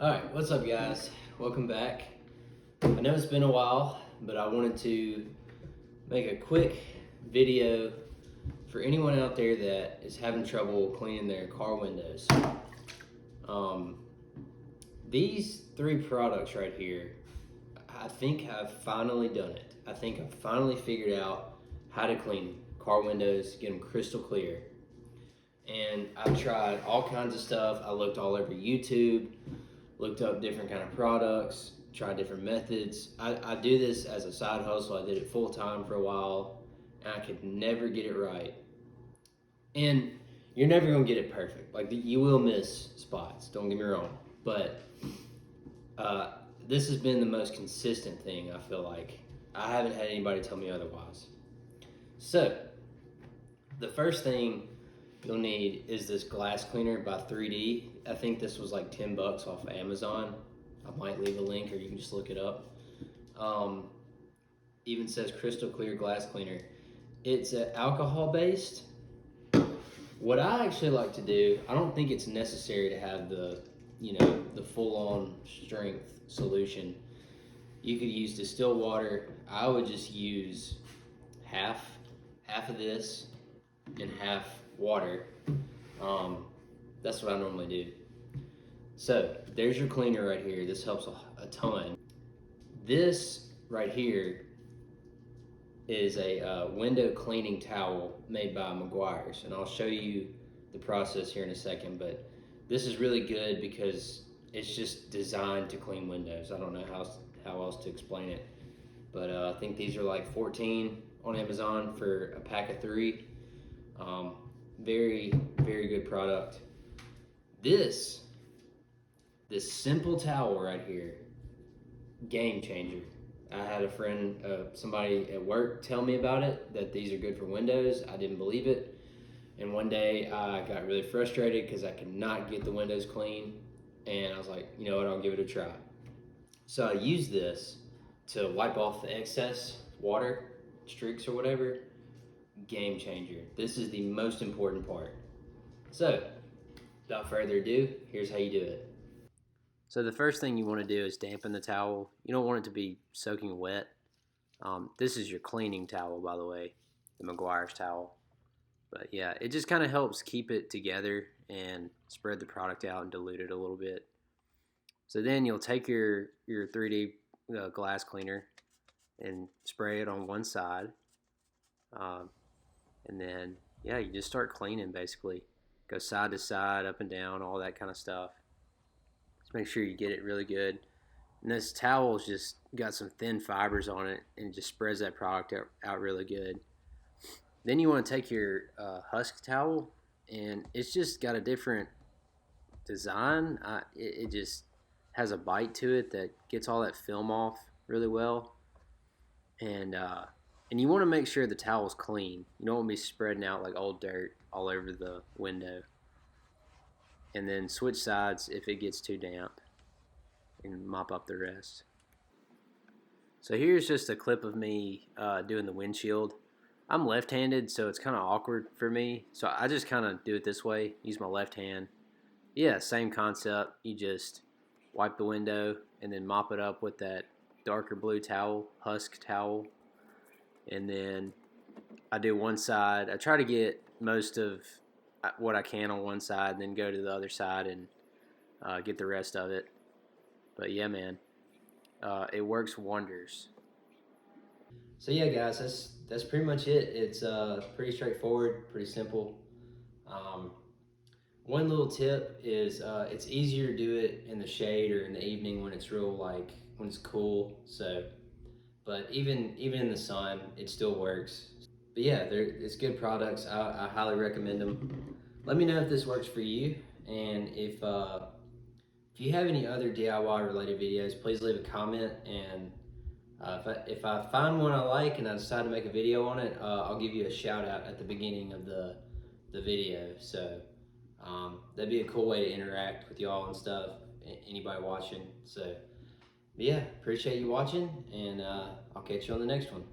Alright, what's up guys? Welcome back. I know it's been a while, but I wanted to make a quick video for anyone out there that is having trouble cleaning their car windows. These three products right here, I think I've finally done it. I think I've finally figured out how to clean car windows, get them crystal clear. And I've tried all kinds of stuff. I looked all over YouTube, looked up different kind of products, tried different methods. I do this as a side hustle. I did it full time for a while, and I could never get it right. And you're never gonna get it perfect. Like you will miss spots. Don't get me wrong, but this has been the most consistent thing. I feel like I haven't had anybody tell me otherwise. So the first thing you'll need is this glass cleaner by 3D. I think this was like 10 bucks off of Amazon. I might leave a link or you can just look it up. Even says crystal clear glass cleaner. It's alcohol based. What I actually like to do, I don't think it's necessary to have the full on strength solution. You could use distilled water. I would just use half of this and half water. That's what I normally do. So there's your cleaner right here. This helps a ton. This right here is a window cleaning towel made by Meguiar's, and I'll show you the process here in a second, but this is really good because it's just designed to clean windows. I don't know how else to explain it, but I think these are like 14 on Amazon for a pack of 3. Very, very good product. This simple towel right here, game changer. I had a friend, somebody at work tell me about it, that these are good for windows. I didn't believe it. And one day I got really frustrated because I could not get the windows clean. And I was like, you know what, I'll give it a try. So I used this to wipe off the excess water, streaks or whatever. Game changer. This is the most important part. So, without further ado, here's how you do it. So the first thing you want to do is dampen the towel. You don't want it to be soaking wet. This is your cleaning towel, by the way, the Meguiar's towel. But yeah, it just kind of helps keep it together and spread the product out and dilute it a little bit. So then you'll take your 3D glass cleaner and spray it on one side. And then, yeah, you just start cleaning basically. Go side to side, up and down, all that kind of stuff. Just make sure you get it really good. And this towel's just got some thin fibers on it and it just spreads that product out really good. Then you want to take your Huck towel, and it's just got a different design. It just has a bite to it that gets all that film off really well. And you want to make sure the towel's clean. You don't want to be spreading out like old dirt all over the window. And then switch sides if it gets too damp and mop up the rest. So here's just a clip of me doing the windshield. I'm left-handed, so it's kind of awkward for me. So I just kind of do it this way, use my left hand. Yeah, same concept. You just wipe the window and then mop it up with that darker blue towel, Huck towel. And then I do one side. I try to get most of what I can on one side and then go to the other side and get the rest of it. But yeah, man, it works wonders. So yeah, guys, that's pretty much it. It's pretty straightforward, pretty simple. One little tip is it's easier to do it in the shade or in the evening when it's when it's cool. So, but even in the sun, it still works. But yeah, it's good products. I highly recommend them. Let me know if this works for you, and if you have any other DIY related videos, please leave a comment. And if I find one I like and I decide to make a video on it, I'll give you a shout out at the beginning of the video. So that'd be a cool way to interact with y'all and stuff, anybody watching. So yeah, appreciate you watching, and I'll catch you on the next one.